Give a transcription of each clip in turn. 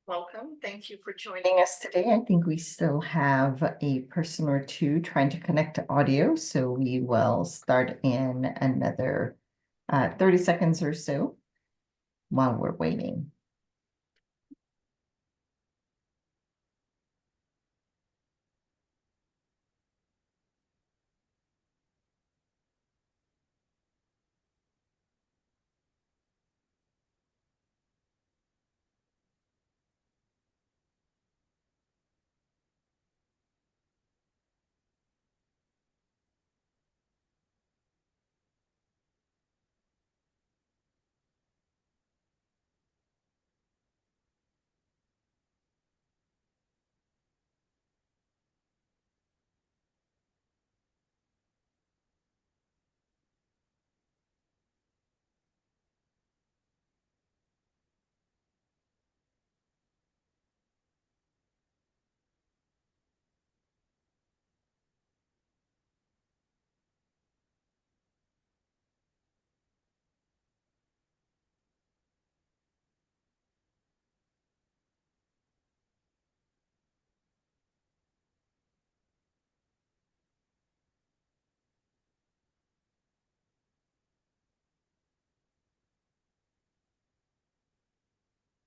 Welcome. Thank you for joining us today. I think we still have a person or two trying to connect to audio, so we will start in another 30 seconds or so while we're waiting.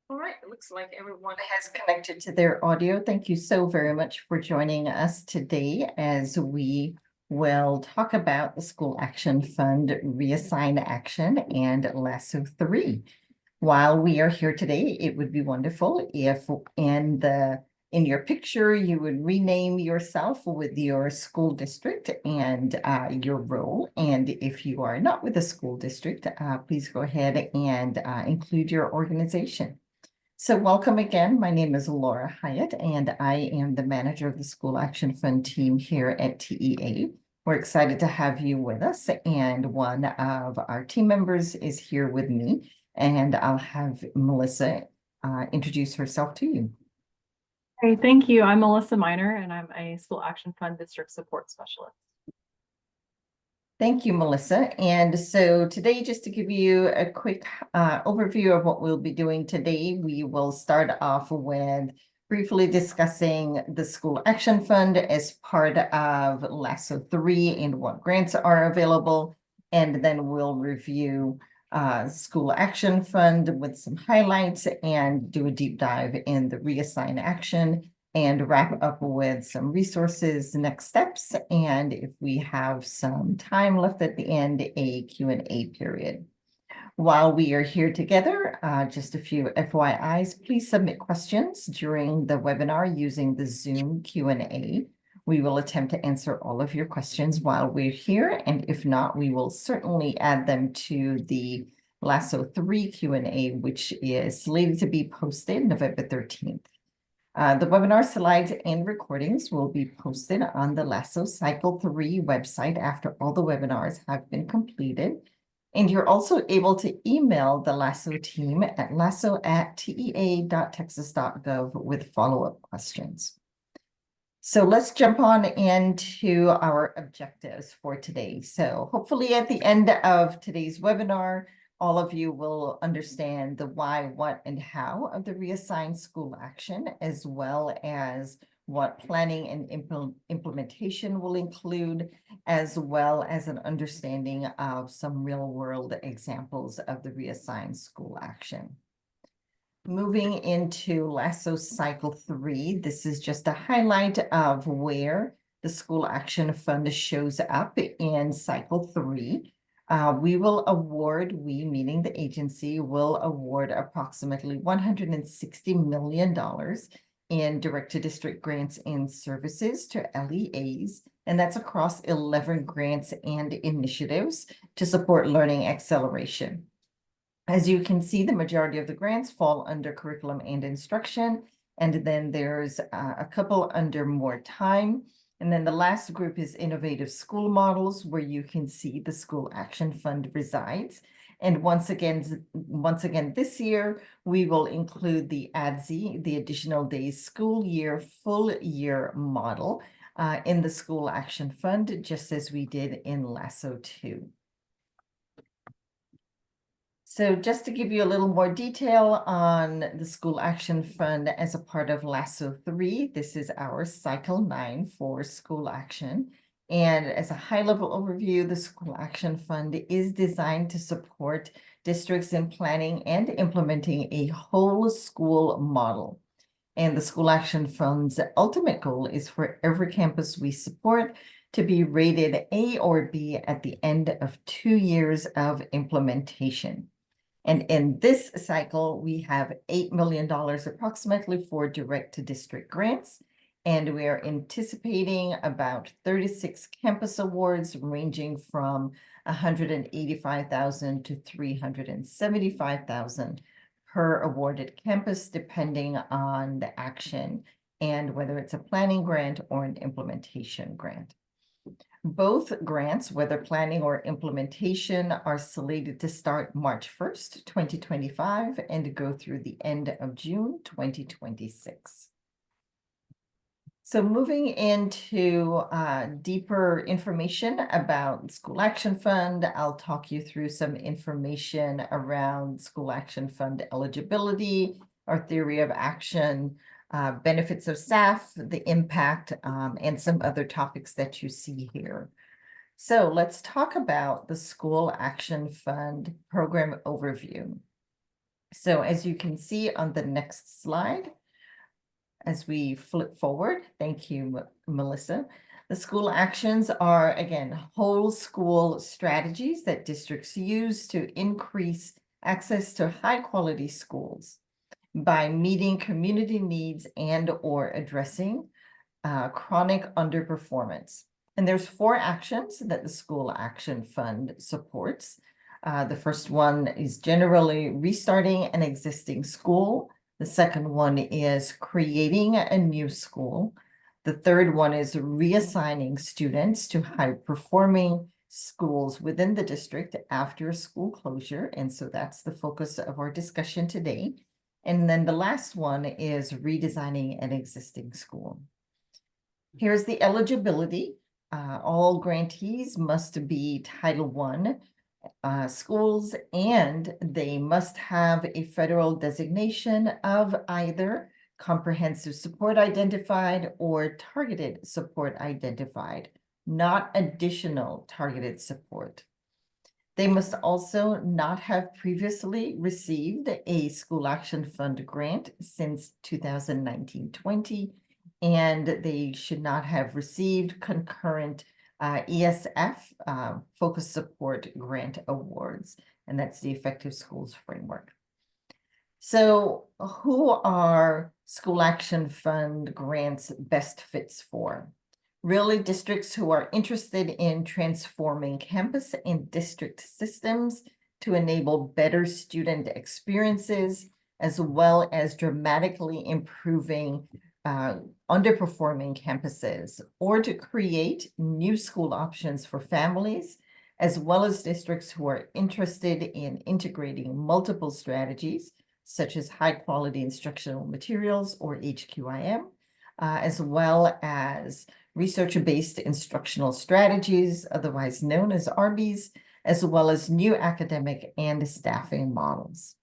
All right, it looks like everyone has connected to their audio. Thank you so very much for joining us today as we will talk about the School Action Fund Reassign Action and LASO 3. While we are here today, it would be wonderful if in your picture you would rename yourself with your school district and your role. And if you are not with a school district, please go ahead and include your organization. So welcome again. My name is Laura Hyatt, and I am the manager of the School Action Fund team here at TEA. We're excited to have you with us, and one of our team members is here with me, and I'll have Melissa introduce herself to you. Hey, thank you. I'm Melissa Miner, and I'm a School Action Fund District Support Specialist. Thank you, Melissa. And so today, just to give you a quick overview of what we'll be doing today, we will start off with briefly discussing the School Action Fund as part of LASO 3 and what grants are available. And then we'll review School Action Fund with some highlights and do a deep dive in the Reassign Action and wrap up with some resources, next steps, and if we have some time left at the end, a Q&A period. While we are here together, just a few FYIs, please submit questions during the webinar using the Zoom Q&A. We will attempt to answer all of your questions while we're here, and if not, we will certainly add them to the LASO 3 Q&A, which is slated to be posted November 13th. The webinar slides and recordings will be posted on the LASO Cycle 3 website after all the webinars have been completed. And you're also able to email the LASO team at laso@tea.texas.gov with follow-up questions. So let's jump on into our objectives for today. So hopefully at the end of today's webinar, all of you will understand the why, what, and how of the reassigned school action, as well as what planning and implementation will include, as well as an understanding of some real-world examples of the reassigned school action. Moving into LASO Cycle 3, this is just a highlight of where the School Action Fund shows up in Cycle 3. We meaning the agency, will award approximately $160 million in direct-to-district grants and services to LEAs, and that's across 11 grants and initiatives to support learning acceleration. As you can see, the majority of the grants fall under curriculum and instruction, and then there's a couple under more time. And then the last group is innovative school models, where you can see the School Action Fund resides. And once again, this year, we will include the ADSI, the Additional Days School Year Full Year model in the School Action Fund, just as we did in LASO 2. So just to give you a little more detail on the School Action Fund as a part of LASO 3, this is our cycle 9 for school action. And as a high-level overview, the School Action Fund is designed to support districts in planning and implementing a whole school model. And the School Action Fund's ultimate goal is for every campus we support to be rated A or B at the end of 2 years of implementation. And in this cycle, we have $8 million approximately for direct-to-district grants. And we are anticipating about 36 campus awards ranging from 185,000 to 375,000 per awarded campus, depending on the action and whether it's a planning grant or an implementation grant. Both grants, whether planning or implementation, are slated to start March 1st, 2025, and go through the end of June 2026. So moving into deeper information about School Action Fund, I'll talk you through some information around School Action Fund eligibility, our theory of action, benefits of staff, the impact, and some other topics that you see here. So let's talk about the School Action Fund program overview. So as you can see on the next slide, as we flip forward, thank you, Melissa. The school actions are, again, whole school strategies that districts use to increase access to high-quality schools by meeting community needs and or addressing chronic underperformance. And there's 4 actions that the School Action Fund supports. The first one is generally restarting an existing school. The second one is creating a new school. The third one is reassigning students to high-performing schools within the district after a school closure. And so that's the focus of our discussion today. And then the last one is redesigning an existing school. Here's the eligibility. All grantees must be Title I schools, and they must have a federal designation of either comprehensive support identified or targeted support identified, not additional targeted support. They must also not have previously received a School Action Fund grant since 2019-20, and they should not have received concurrent ESF, Focus Support Grant Awards, and that's the Effective Schools Framework. So who are School Action Fund grants best fits for? Really, districts who are interested in transforming campus and district systems to enable better student experiences, as well as dramatically improving underperforming campuses, or to create new school options for families, as well as districts who are interested in integrating multiple strategies, such as high-quality instructional materials, or HQIM, as well as research-based instructional strategies, otherwise known as RBs, as well as new academic and staffing models.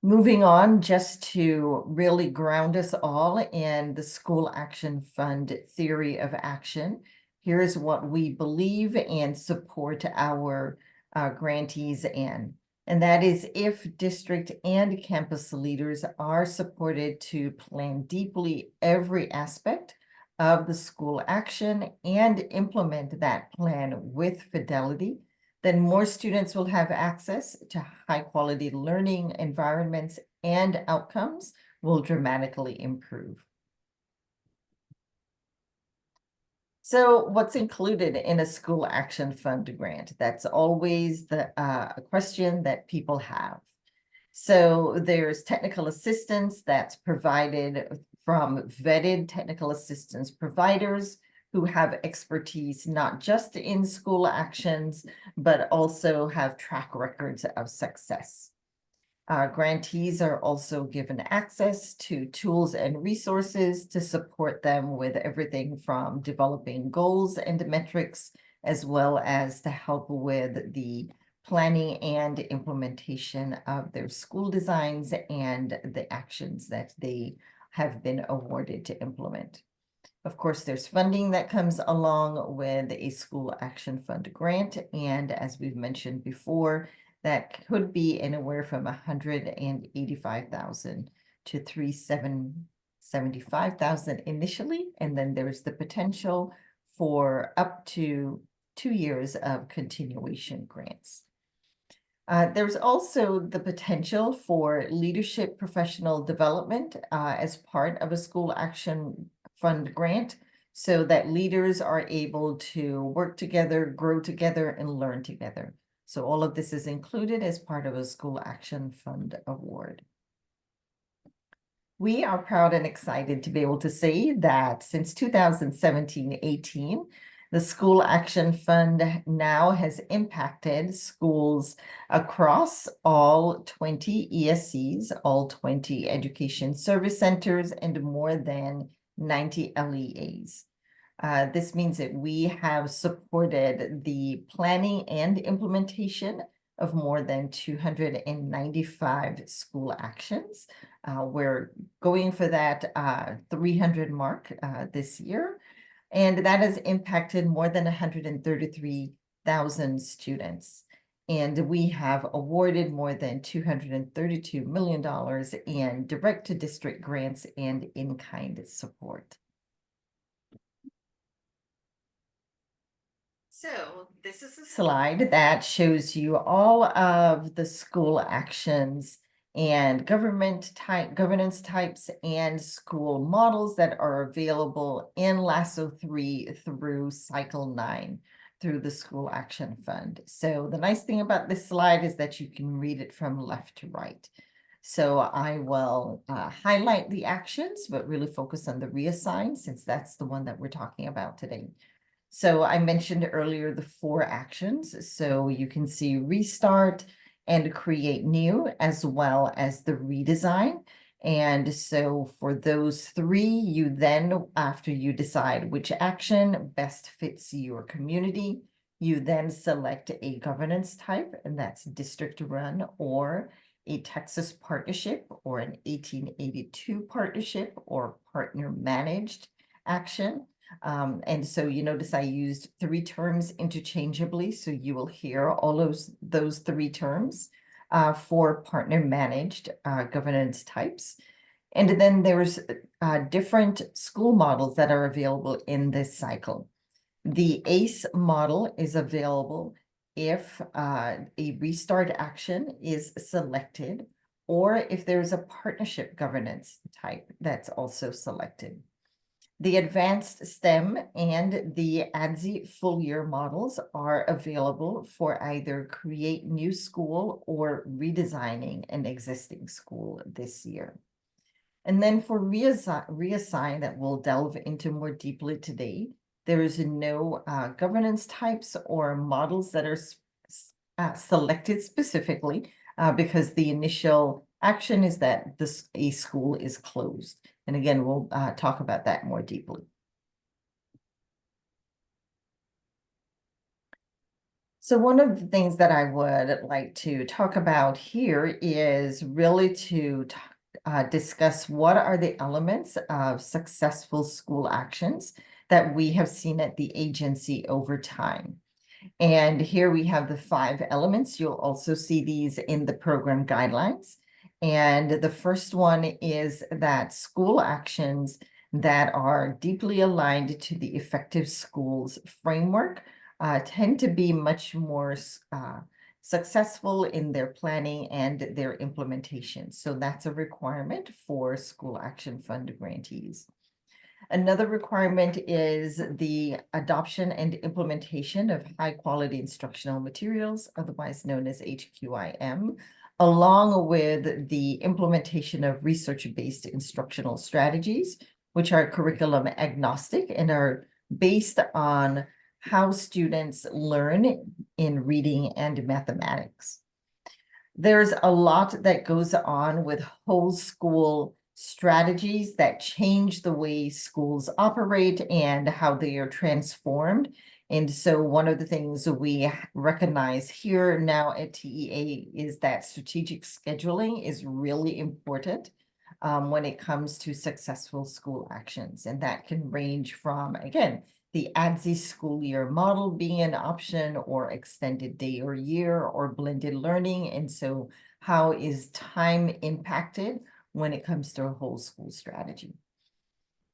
Moving on, just to really ground us all in the School Action Fund theory of action, here's what we believe and support our grantees in. And that is if district and campus leaders are supported to plan deeply every aspect of the school action and implement that plan with fidelity, then more students will have access to high-quality learning environments and outcomes will dramatically improve. So what's included in a School Action Fund grant? That's always the question that people have. So there's technical assistance that's provided from vetted technical assistance providers who have expertise not just in school actions, but also have track records of success. Grantees are also given access to tools and resources to support them with everything from developing goals and metrics, as well as to help with the planning and implementation of their school designs and the actions that they have been awarded to implement. Of course, there's funding that comes along with a school action fund grant. And as we've mentioned before, that could be anywhere from 185,000 to 375,000 initially. And then there's the potential for up to 2 years of continuation grants. There's also the potential for leadership professional development as part of a school action fund grant, so that leaders are able to work together, grow together, and learn together. So all of this is included as part of a school action fund award. We are proud and excited to be able to say that since 2017-18, the School Action Fund now has impacted schools across all 20 ESCs, all 20 education service centers, and more than 90 LEAs. This means that we have supported the planning and implementation of more than 295 school actions. We're going for that 300 mark this year, and that has impacted more than 133,000 students. And we have awarded more than $232 million in direct-to-district grants and in-kind support. So this is a slide that shows you all of the school actions and governance types and school models that are available in LASO 3 through cycle 9 through the School Action Fund. So the nice thing about this slide is that you can read it from left to right. So I will highlight the actions, but really focus on the reassign, since that's the one that we're talking about today. So I mentioned earlier the 4 actions. So you can see restart and create new, as well as the redesign. And so for those 3, you then, after you decide which action best fits your community, you then select a governance type, and that's district run or a Texas partnership or an 1882 partnership or partner managed action. And so you notice I used 3 terms interchangeably, so you will hear all those 3 terms for partner managed governance types. And then there's different school models that are available in this cycle. The ACE model is available if a restart action is selected, or if there's a partnership governance type that's also selected. The advanced STEM and the ADSI full year models are available for either create new school or redesigning an existing school this year. And then for reassign that we'll delve into more deeply today, there is no governance types or models that are selected specifically because the initial action is that a school is closed. And again, we'll talk about that more deeply. So one of the things that I would like to talk about here is really to discuss what are the elements of successful school actions that we have seen at the agency over time. And here we have the 5 elements. You'll also see these in the program guidelines. And the first one is that school actions that are deeply aligned to the effective schools framework tend to be much more successful in their planning and their implementation. So that's a requirement for School Action Fund grantees. Another requirement is the adoption and implementation of high-quality instructional materials, otherwise known as HQIM, along with the implementation of research-based instructional strategies, which are curriculum agnostic and are based on how students learn in reading and mathematics. There's a lot that goes on with whole school strategies that change the way schools operate and how they are transformed And so one of the things we recognize here now at TEA is that strategic scheduling is really important when it comes to successful school actions. And that can range from, again, the ADSI school year model being an option, or extended day or year, or blended learning. And so how is time impacted when it comes to a whole school strategy?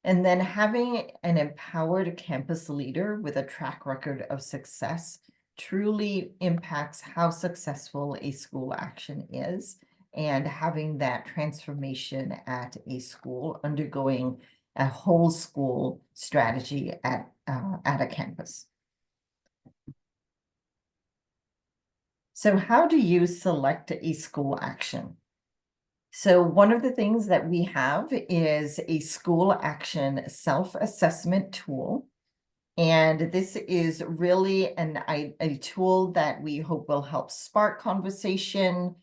And then having an empowered campus leader with a track record of success truly impacts how successful a school action is, and having that transformation at a school, undergoing a whole school strategy at a campus. So how do you select a school action? So one of the things that we have is a school action self-assessment tool. And this is really a tool that we hope will help spark conversation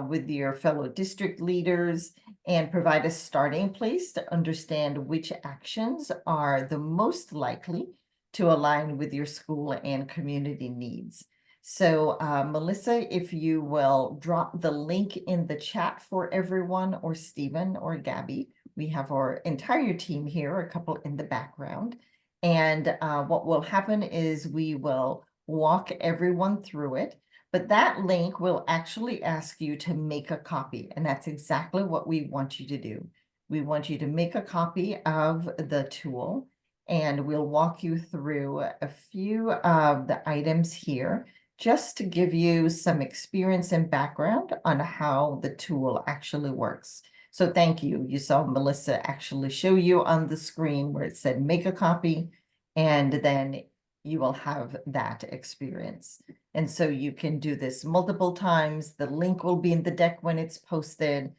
with your fellow district leaders, and provide a starting place to understand which actions are the most likely to align with your school and community needs. So Melissa, if you will drop the link in the chat for everyone, or Stephen or Gabby, we have our entire team here, a couple in the background. And what will happen is we will walk everyone through it, but that link will actually ask you to make a copy. And that's exactly what we want you to do. We want you to make a copy of the tool, and we'll walk you through a few of the items here, just to give you some experience and background on how the tool actually works. So thank you. You saw Melissa actually show you on the screen where it said make a copy, and then you will have that experience. And so you can do this multiple times. The link will be in the deck when it's posted.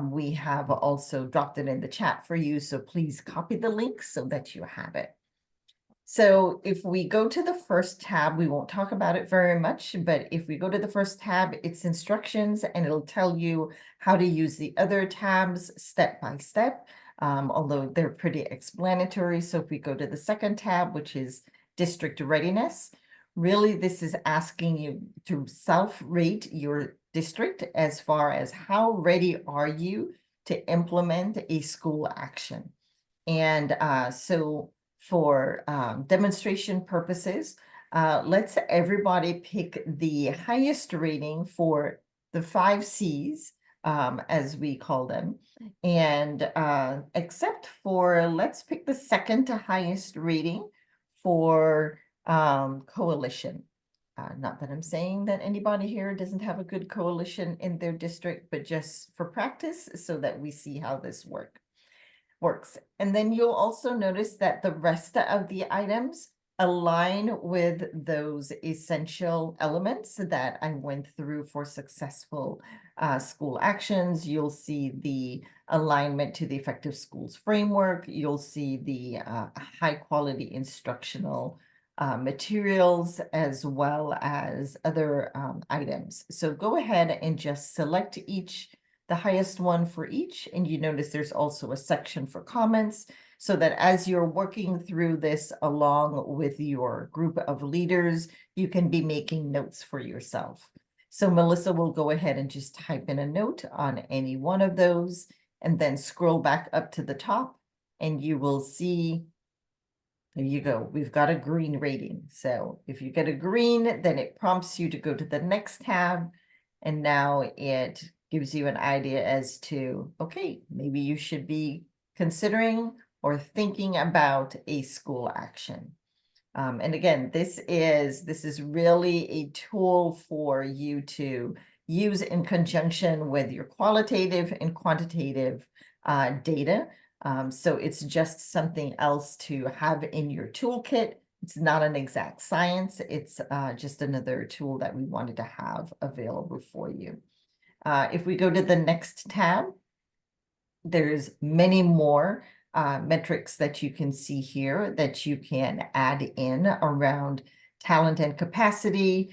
We have also dropped it in the chat for you, so please copy the link so that you have it. So if we go to the first tab, we won't talk about it very much, but if we go to the first tab, it's instructions, and it'll tell you how to use the other tabs step by step, although they're pretty explanatory. So if we go to the second tab, which is district readiness, really this is asking you to self-rate your district as far as how ready are you to implement a school action. And so for demonstration purposes, let's everybody pick the highest rating for the 5 C's, as we call them. And except for, let's pick the second to highest rating for coalition. Not that I'm saying that anybody here doesn't have a good coalition in their district, but just for practice, so that we see how this works. And then you'll also notice that the rest of the items align with those essential elements that I went through for successful school actions. You'll see the alignment to the Effective Schools framework. You'll see the high quality instructional materials, as well as other items. So go ahead and just select the highest one for each. And you notice there's also a section for comments, so that as you're working through this along with your group of leaders, you can be making notes for yourself. So Melissa will go ahead and just type in a note on any one of those, and then scroll back up to the top, and you will see, there you go, we've got a green rating. So if you get a green, then it prompts you to go to the next tab, and now it gives you an idea as to, okay, maybe you should be considering or thinking about a school action. And again, this is really a tool for you to use in conjunction with your qualitative and quantitative data. So it's just something else to have in your toolkit. It's not an exact science. It's just another tool that we wanted to have available for you. If we go to the next tab, there's many more metrics that you can see here that you can add in around talent and capacity,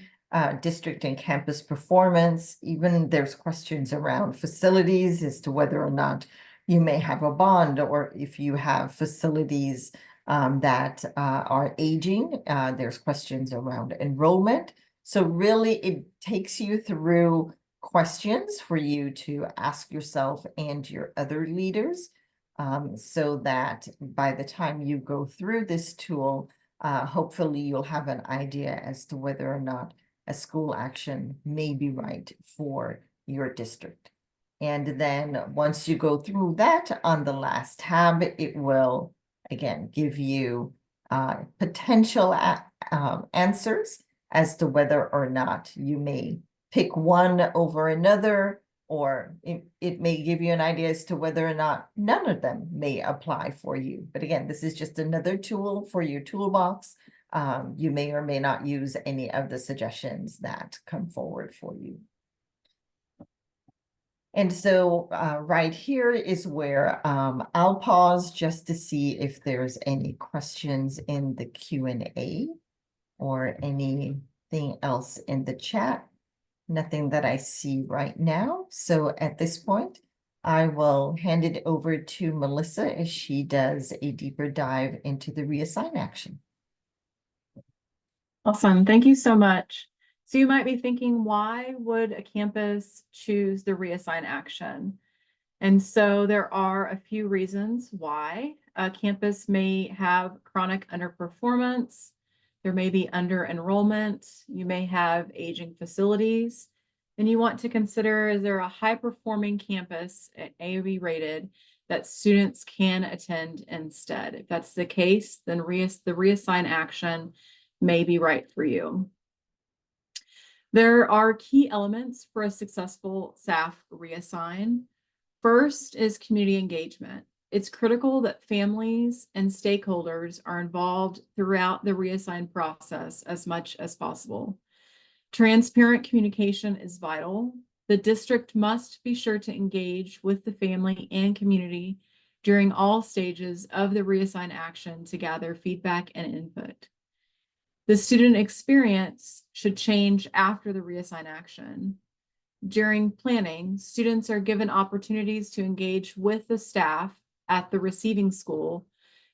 district and campus performance. Even there's questions around facilities as to whether or not you may have a bond, or if you have facilities that are aging. There's questions around enrollment. So really, it takes you through questions for you to ask yourself and your other leaders, so that by the time you go through this tool, hopefully you'll have an idea as to whether or not a school action may be right for your district. And then once you go through that, on the last tab, it will again give you potential answers as to whether or not you may pick one over another, or it may give you an idea as to whether or not none of them may apply for you. But again, this is just another tool for your toolbox. You may or may not use any of the suggestions that come forward for you. And so right here is where I'll pause just to see if there's any questions in the Q&A or anything else in the chat. Nothing that I see right now. So at this point, I will hand it over to Melissa as she does a deeper dive into the reassign action. Awesome. Thank you so much. So you might be thinking, why would a campus choose the reassign action? And so there are a few reasons why a campus may have chronic underperformance. There may be under enrollment. You may have aging facilities. And you want to consider, is there a high performing campus at A or B rated that students can attend instead? If that's the case, then the reassign action may be right for you. There are key elements for a successful SAF reassign. First is community engagement. It's critical that families and stakeholders are involved throughout the reassign process as much as possible. Transparent communication is vital. The district must be sure to engage with the family and community during all stages of the reassign action to gather feedback and input. The student experience should change after the reassign action. During planning, students are given opportunities to engage with the staff at the receiving school,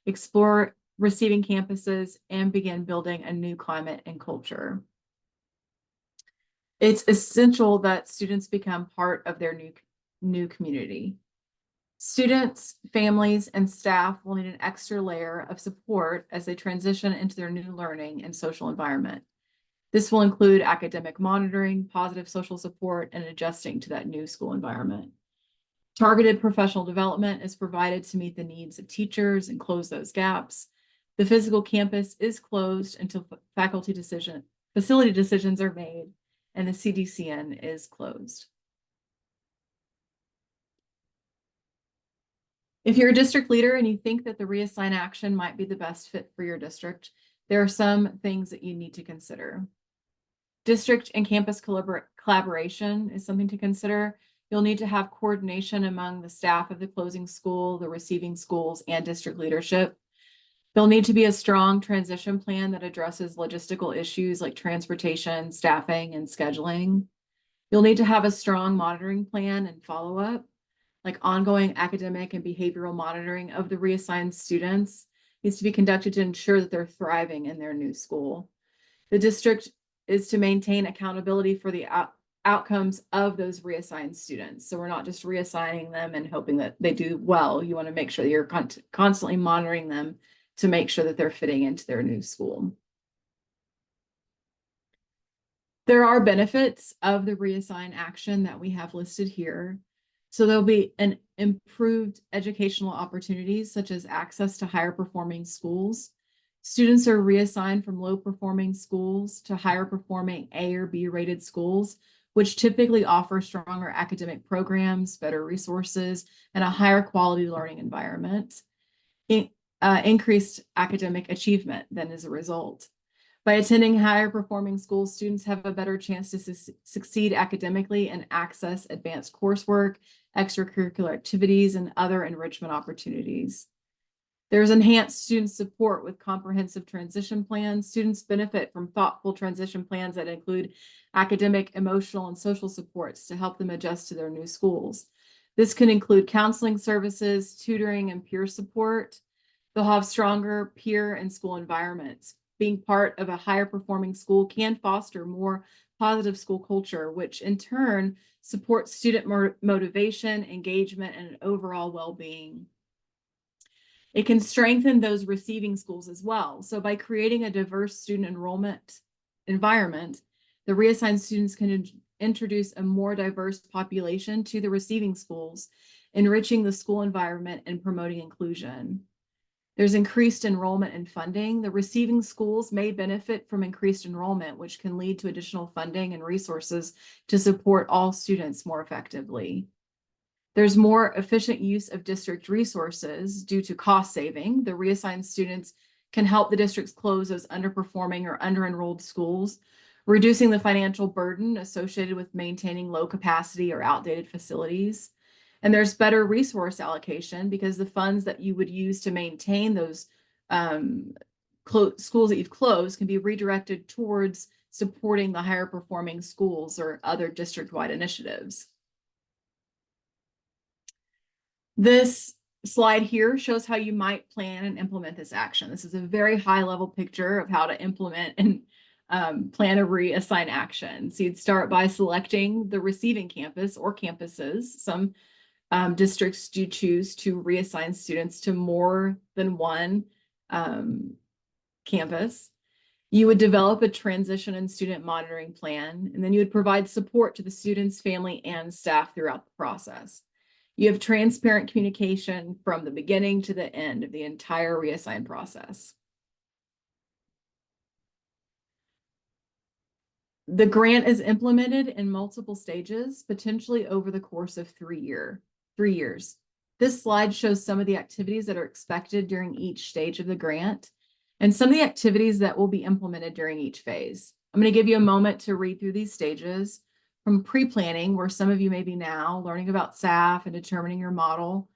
explore receiving campuses, and begin building a new climate and culture. It's essential that students become part of their new community. Students, families, and staff will need an extra layer of support as they transition into their new learning and social environment. This will include academic monitoring, positive social support, and adjusting to that new school environment. Targeted professional development is provided to meet the needs of teachers and close those gaps. The physical campus is closed until facility decisions are made, and the CDCN is closed. If you're a district leader and you think that the reassign action might be the best fit for your district, there are some things that you need to consider. District and campus collaboration is something to consider. You'll need to have coordination among the staff of the closing school, the receiving schools, and district leadership. There'll need to be a strong transition plan that addresses logistical issues like transportation, staffing, and scheduling. You'll need to have a strong monitoring plan and follow-up, like ongoing academic and behavioral monitoring of the reassigned students needs to be conducted to ensure that they're thriving in their new school. The district is to maintain accountability for the outcomes of those reassigned students. So we're not just reassigning them and hoping that they do well. You want to make sure that you're constantly monitoring them to make sure that they're fitting into their new school. There are benefits of the reassign action that we have listed here. So there'll be an improved educational opportunities, such as access to higher performing schools. Students are reassigned from low performing schools to higher performing A or B rated schools, which typically offer stronger academic programs, better resources, and a higher quality learning environment. Increased academic achievement then as a result. By attending higher performing schools, students have a better chance to succeed academically and access advanced coursework, extracurricular activities, and other enrichment opportunities. There's enhanced student support with comprehensive transition plans. Students benefit from thoughtful transition plans that include academic, emotional, and social supports to help them adjust to their new schools. This can include counseling services, tutoring, and peer support. They'll have stronger peer and school environments. Being part of a higher performing school can foster more positive school culture, which in turn supports student motivation, engagement, and overall well-being. It can strengthen those receiving schools as well. So by creating a diverse student enrollment environment, the reassigned students can introduce a more diverse population to the receiving schools, enriching the school environment and promoting inclusion. There's increased enrollment and funding. The receiving schools may benefit from increased enrollment, which can lead to additional funding and resources to support all students more effectively. There's more efficient use of district resources due to cost saving. The reassigned students can help the districts close those underperforming or under-enrolled schools, reducing the financial burden associated with maintaining low capacity or outdated facilities. And there's better resource allocation because the funds that you would use to maintain those schools that you've closed can be redirected towards supporting the higher performing schools or other district-wide initiatives. This slide here shows how you might plan and implement this action. This is a very high level picture of how to implement and plan a reassign action. So you'd start by selecting the receiving campus or campuses. Some districts do choose to reassign students to more than one campus. You would develop a transition and student monitoring plan, and then you would provide support to the students, family, and staff throughout the process. You have transparent communication from the beginning to the end of the entire reassign process. The grant is implemented in multiple stages, potentially over the course of 3 years. This slide shows some of the activities that are expected during each stage of the grant and some of the activities that will be implemented during each phase. I'm going to give you a moment to read through these stages. From pre-planning, where some of you may be now learning about SAF and determining your model,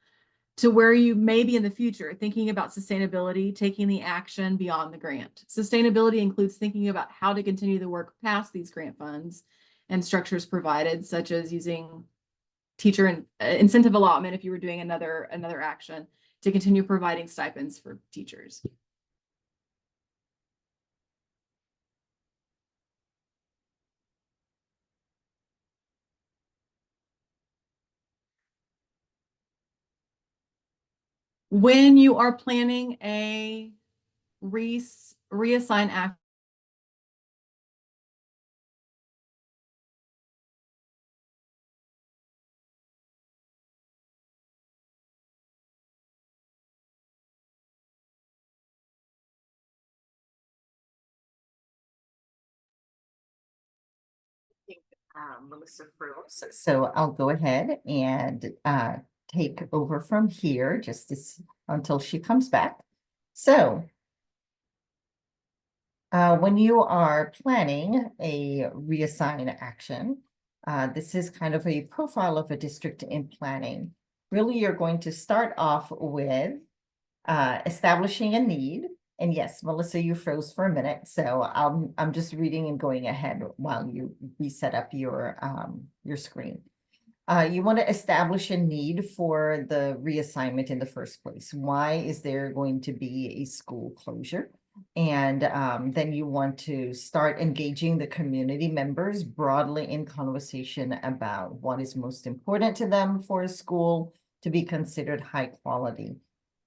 to where you may be in the future, thinking about sustainability, taking the action beyond the grant. Sustainability includes thinking about how to continue the work past these grant funds and structures provided, such as using teacher and incentive allotment if you were doing another action to continue providing stipends for teachers. When you are planning a reassign action, Melissa froze, so I'll go ahead and take over from here just until she comes back. So when you are planning a reassign action, this is kind of a profile of a district in planning. Really, you're going to start off with establishing a need. And yes, Melissa, you froze for a minute, so I'm just reading and going ahead while you reset up your screen. You want to establish a need for the reassignment in the first place. Why is there going to be a school closure? And then you want to start engaging the community members broadly in conversation about what is most important to them for a school to be considered high quality.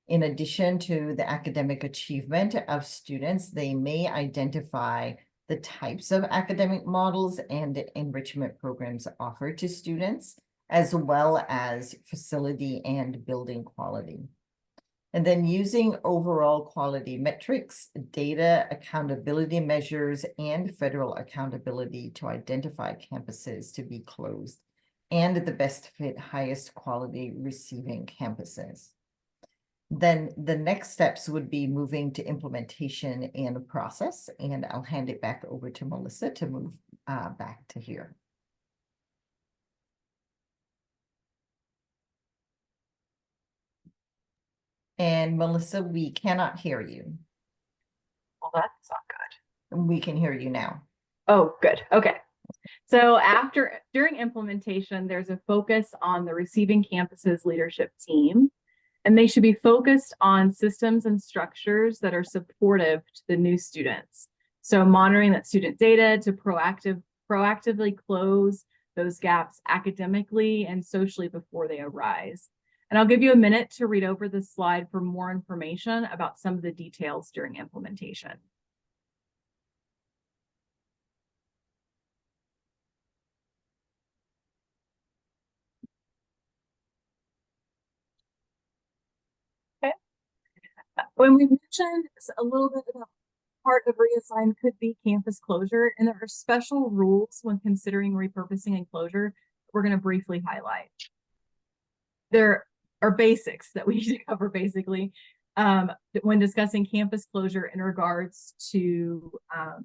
In addition to the academic achievement of students, they may identify the types of academic models and enrichment programs offered to students, as well as facility and building quality. And then using overall quality metrics, data accountability measures, and federal accountability to identify campuses to be closed and the best fit, highest quality receiving campuses. Then the next steps would be moving to implementation and process, and I'll hand it back over to Melissa to move back to here. And Melissa, we cannot hear you. well, that's not good. We can hear you now. Oh, good. Okay. So during implementation, there's a focus on the receiving campus's leadership team. And they should be focused on systems and structures that are supportive to the new students. So monitoring that student data to proactively close those gaps academically and socially before they arise. And I'll give you a minute to read over this slide for more information about some of the details during implementation. Okay. When we mentioned a little bit about part of reassign could be campus closure, and there are special rules when considering repurposing and closure we're going to briefly highlight. There are basics that we need to cover basically when discussing campus closure in regards to TAC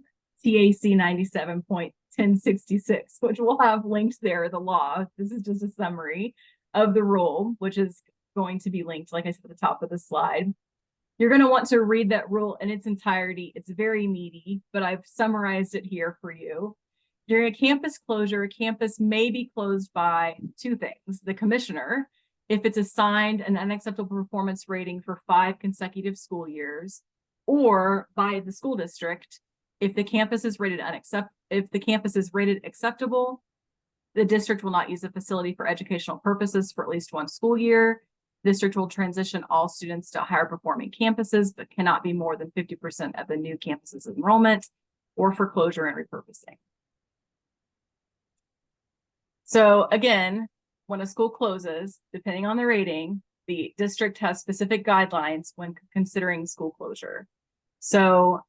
97.1066, which we'll have linked there, the law. This is just a summary of the rule, which is going to be linked, like I said, at the top of the slide. You're going to want to read that rule in its entirety. It's very meaty, but I've summarized it here for you. During a campus closure, a campus may be closed by two things: the commissioner, if it's assigned an unacceptable performance rating for 5 consecutive school years, or by the school district, if the campus is rated acceptable, the district will not use the facility for educational purposes for at least 1 school year. District will transition all students to higher performing campuses, but cannot be more than 50% of the new campus's enrollment, or for closure and repurposing. So again, when a school closes, depending on the rating, the district has specific guidelines when considering school closure. So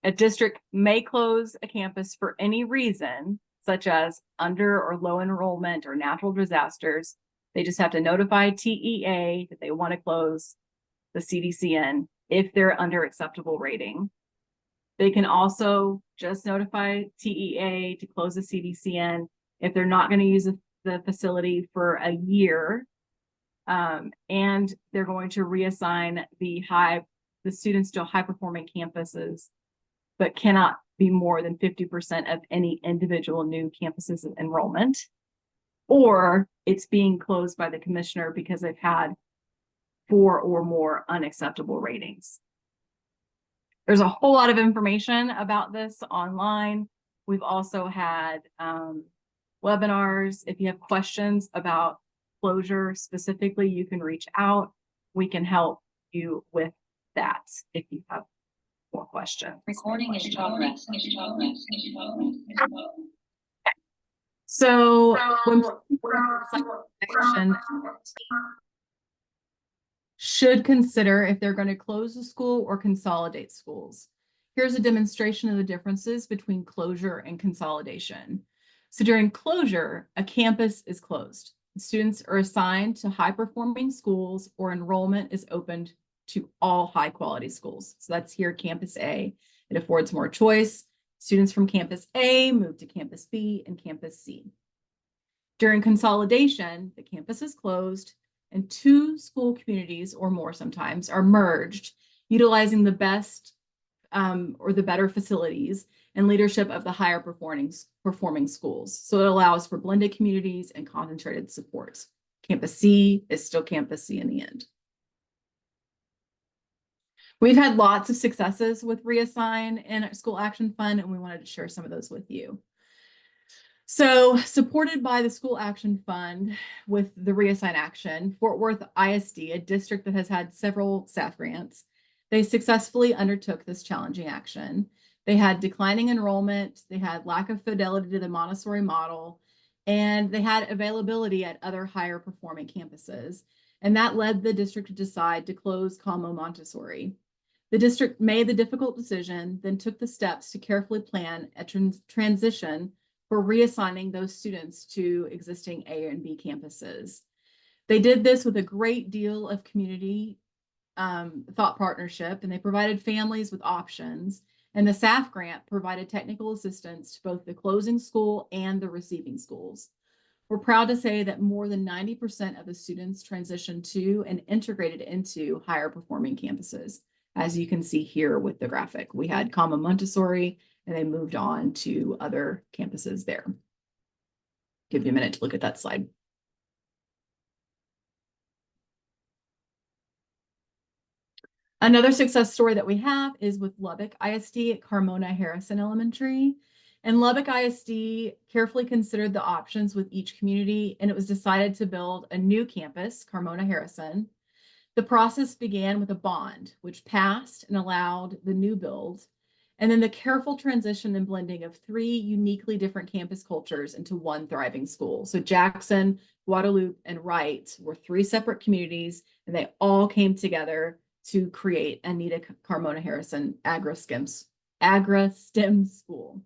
a district may close a campus for any reason, such as under or low enrollment or natural disasters. They just have to notify TEA that they want to close the CDCN if they're under acceptable rating. They can also just notify TEA to close the CDCN if they're not going to use the facility for a year, and they're going to reassign the students to high-performing campuses, but cannot be more than 50% of any individual new campus's enrollment. Or it's being closed by the commissioner because they've had 4 or more unacceptable ratings. There's a whole lot of information about this online. We've also had webinars. If you have questions about closure specifically, you can reach out. We can help you with that if you have more questions. Recording is progress. So when should consider if they're going to close a school or consolidate schools. Here's a demonstration of the differences between closure and consolidation. So during closure, a campus is closed. Students are assigned to high-performing schools, or enrollment is opened to all high-quality schools. So that's here, Campus A. It affords more choice. Students from Campus A move to Campus B and Campus C. During consolidation, the campus is closed and 2 school communities or more sometimes are merged, utilizing the best or the better facilities and leadership of the higher performing schools. So it allows for blended communities and concentrated supports. Campus C is still Campus C in the end. We've had lots of successes with Reassign and School Action Fund, and we wanted to share some of those with you. So, supported by the School Action Fund with the Reassign Action, Fort Worth ISD, a district that has had several SAF grants, they successfully undertook this challenging action. They had declining enrollment, they had lack of fidelity to the Montessori model, and they had availability at other higher performing campuses. And that led the district to decide to close Como Montessori. The district made the difficult decision, then took the steps to carefully plan a transition for reassigning those students to existing A and B campuses. They did this with a great deal of community thought partnership, and they provided families with options. And the SAF grant provided technical assistance to both the closing school and the receiving schools. We're proud to say that more than 90% of the students transitioned to and integrated into higher performing campuses. As you can see here with the graphic, we had Como Montessori and they moved on to other campuses there. Give you a minute to look at that slide. Another success story that we have is with Lubbock ISD at Carmona Harrison Elementary. And Lubbock ISD carefully considered the options with each community, and it was decided to build a new campus, Carmona Harrison. The process began with a bond, which passed and allowed the new build, and then the careful transition and blending of three uniquely different campus cultures into one thriving school. So Jackson, Guadalupe, and Wright were three separate communities, and they all came together to create Anita Carmona Harrison Agri-STEM school.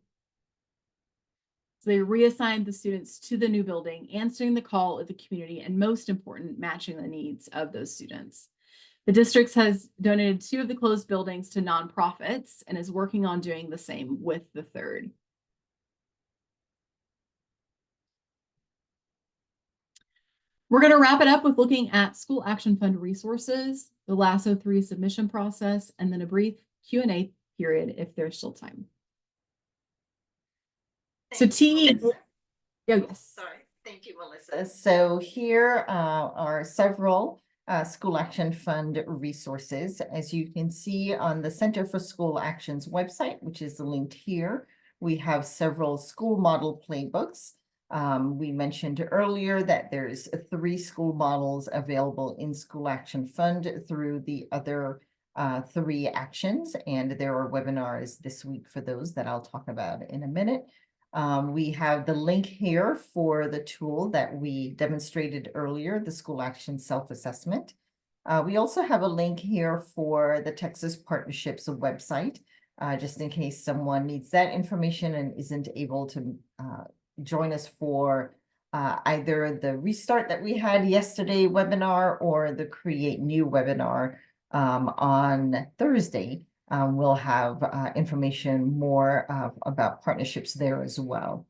So they reassigned the students to the new building, answering the call of the community, and most important, matching the needs of those students. The district has donated 2 of the closed buildings to nonprofits and is working on doing the same with the third. We're going to wrap it up with looking at School Action Fund resources, the LASO 3 submission process, and then a brief Q&A period if there's still time. So yes. Sorry. Thank you, Melissa. So here are several School Action Fund resources. As you can see on the Center for School Action's website, which is linked here, we have several school model playbooks. We mentioned earlier that there's 3 school models available in School Action Fund through the other 3 actions, and there are webinars this week for those that I'll talk about in a minute. We have the link here for the tool that we demonstrated earlier, the School Action Self-Assessment. We also have a link here for the Texas Partnerships website, just in case someone needs that information and isn't able to join us for either the Restart that we had yesterday webinar or the Create New webinar on Thursday. We'll have information more about partnerships there as well.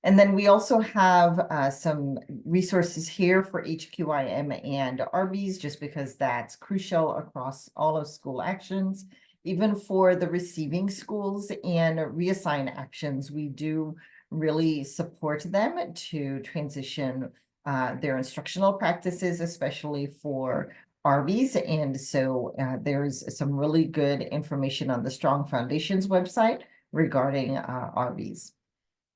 And then we also have some resources here for HQIM and RBs, just because that's crucial across all of school actions. Even for the receiving schools and reassign actions, we do really support them to transition their instructional practices, especially for RVs. And so there's some really good information on the Strong Foundations website regarding RVs.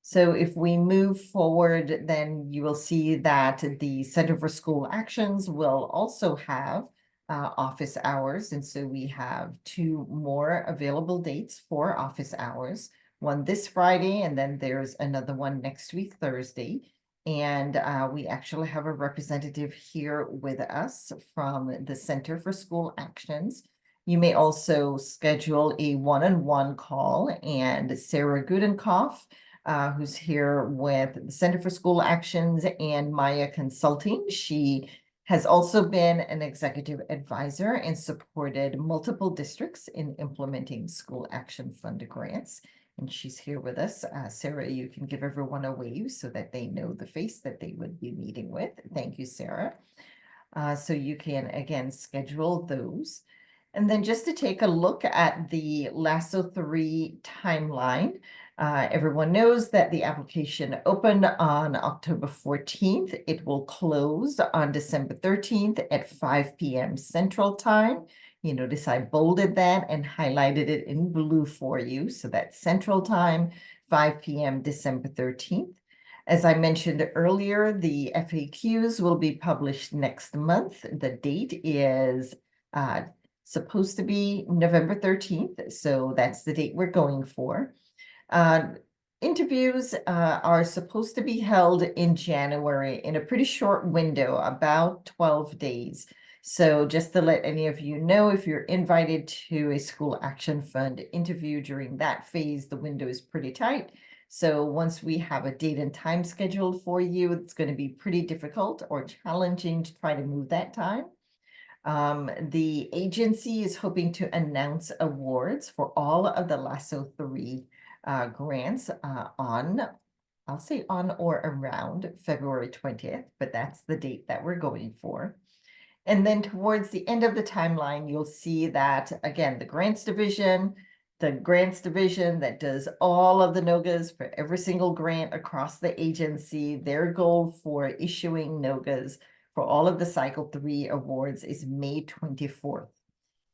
So if we move forward, then you will see that the Center for School Actions will also have office hours. And so we have 2 more available dates for office hours, one this Friday, and then there's another one next week, Thursday. And we actually have a representative here with us from the Center for School Actions. You may also schedule a one-on-one call, and Sarah Gudenkoff, who's here with the Center for School Actions and Maya Consulting. She has also been an executive advisor and supported multiple districts in implementing School Action Fund grants. And she's here with us. Sarah, you can give everyone a wave so that they know the face that they would be meeting with. Thank you, Sarah. So you can, again, schedule those. And then just to take a look at the LASO 3 timeline, everyone knows that the application opened on October 14th. It will close on December 13th at 5 p.m. Central Time. You notice I bolded that and highlighted it in blue for you. So that's Central Time, 5 p.m. December 13th. As I mentioned earlier, the FAQs will be published next month. The date is supposed to be November 13th. So that's the date we're going for. Interviews are supposed to be held in January in a pretty short window, about 12 days. So just to let any of you know, if you're invited to a School Action Fund interview during that phase, the window is pretty tight. So once we have a date and time scheduled for you, it's going to be pretty difficult or challenging to try to move that time. The agency is hoping to announce awards for all of the LASO 3 grants on, I'll say on or around February 20th, but that's the date that we're going for. And then towards the end of the timeline, you'll see that, again, the grants division that does all of the NOGAs for every single grant across the agency, their goal for issuing NOGAs for all of the Cycle 3 awards is May 24th.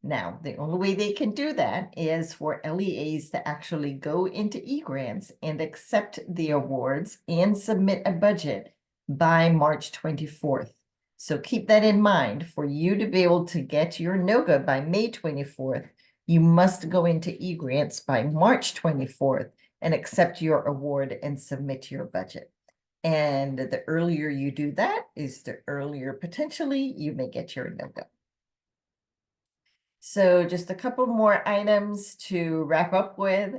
Now, the only way they can do that is for LEAs to actually go into eGrants and accept the awards and submit a budget by March 24th. So keep that in mind. For you to be able to get your NOGA by May 24th, you must go into eGrants by March 24th and accept your award and submit your budget. And the earlier you do that is the earlier potentially you may get your NOGA. So just a couple more items to wrap up with.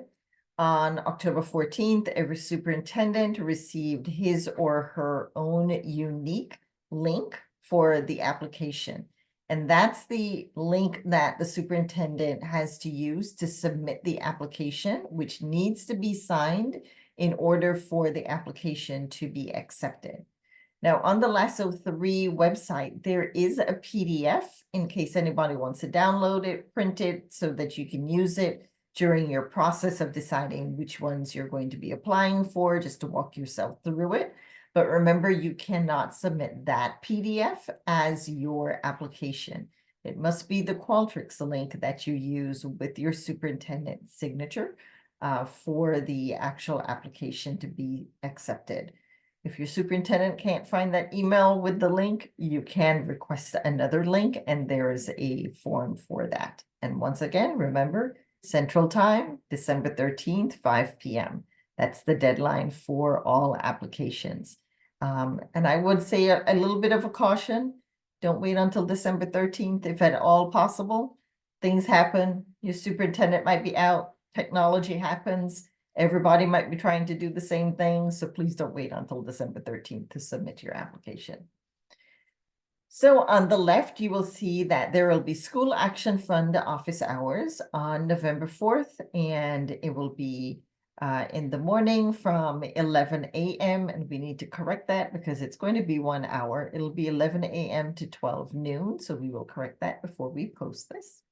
On October 14th, every superintendent received his or her own unique link for the application. And that's the link that the superintendent has to use to submit the application, which needs to be signed in order for the application to be accepted. Now, on the LASO 3 website, there is a PDF in case anybody wants to download it, print it, so that you can use it during your process of deciding which ones you're going to be applying for, just to walk yourself through it. But remember, you cannot submit that PDF as your application. It must be the Qualtrics link that you use with your superintendent's signature for the actual application to be accepted. If your superintendent can't find that email with the link, you can request another link, and there is a form for that. And once again, remember, Central Time, December 13th, 5 p.m. That's the deadline for all applications. And I would say a little bit of a caution. Don't wait until December 13th, if at all possible. Things happen. Your superintendent might be out. Technology happens. Everybody might be trying to do the same thing, so please don't wait until December 13th to submit your application. So on the left, you will see that there will be School Action Fund office hours on November 4th, and it will be in the morning from 11 a.m. And we need to correct that because it's going to be 1 hour. It'll be 11 a.m. to 12 noon, so we will correct that before we post this.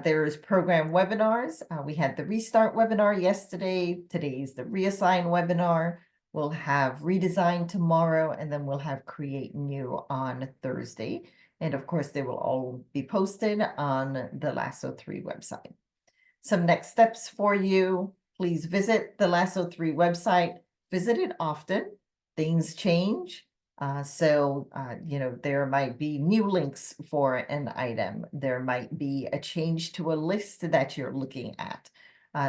There's program webinars. We had the Restart webinar yesterday. Today's the Reassign webinar. We'll have Redesign tomorrow, and then we'll have Create New on Thursday. And of course, they will all be posted on the LASO 3 website. Some next steps for you. Please visit the LASO 3 website. Visit it often. Things change. You know, there might be new links for an item. There might be a change to a list that you're looking at.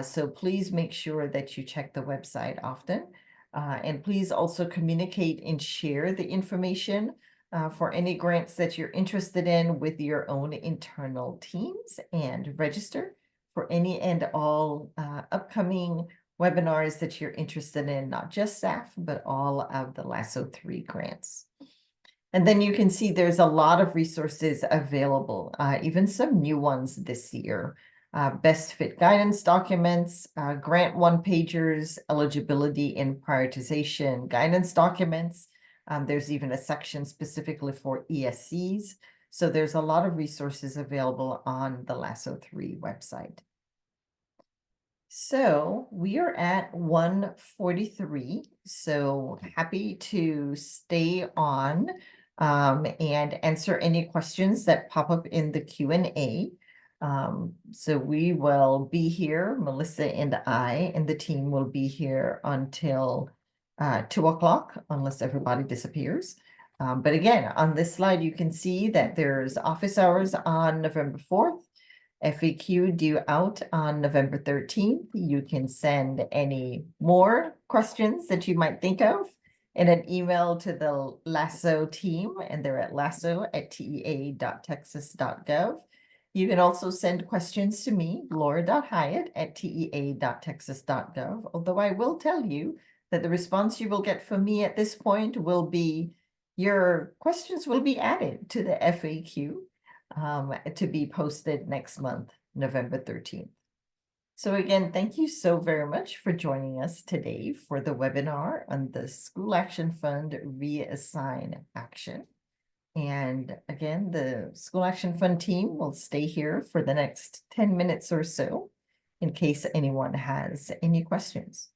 So please make sure that you check the website often. And please also communicate and share the information for any grants that you're interested in with your own internal teams, and register for any and all upcoming webinars that you're interested in, not just SAF, but all of the LASO 3 grants. And then you can see there's a lot of resources available, even some new ones this year. Best fit guidance documents, grant one-pagers, eligibility and prioritization guidance documents. There's even a section specifically for ESCs. So there's a lot of resources available on the LASO 3 website. So we are at 1:43, so happy to stay on and answer any questions that pop up in the Q&A. So we will be here, Melissa and I, and the team will be here until 2 o'clock, unless everybody disappears. But again, on this slide, you can see that there's office hours on November 4th. FAQ due out on November 13th. You can send any more questions that you might think of in an email to the LASO team, and they're at laso@tea.texas.gov. You can also send questions to me, laura.hyatt@tea.texas.gov, although I will tell you that the response you will get from me at this point will be, your questions will be added to the FAQ. To be posted next month, November 13th. So again, thank you so very much for joining us today for the webinar on the School Action Fund Reassign Action. And again, the School Action Fund team will stay here for the next 10 minutes or so in case anyone has any questions.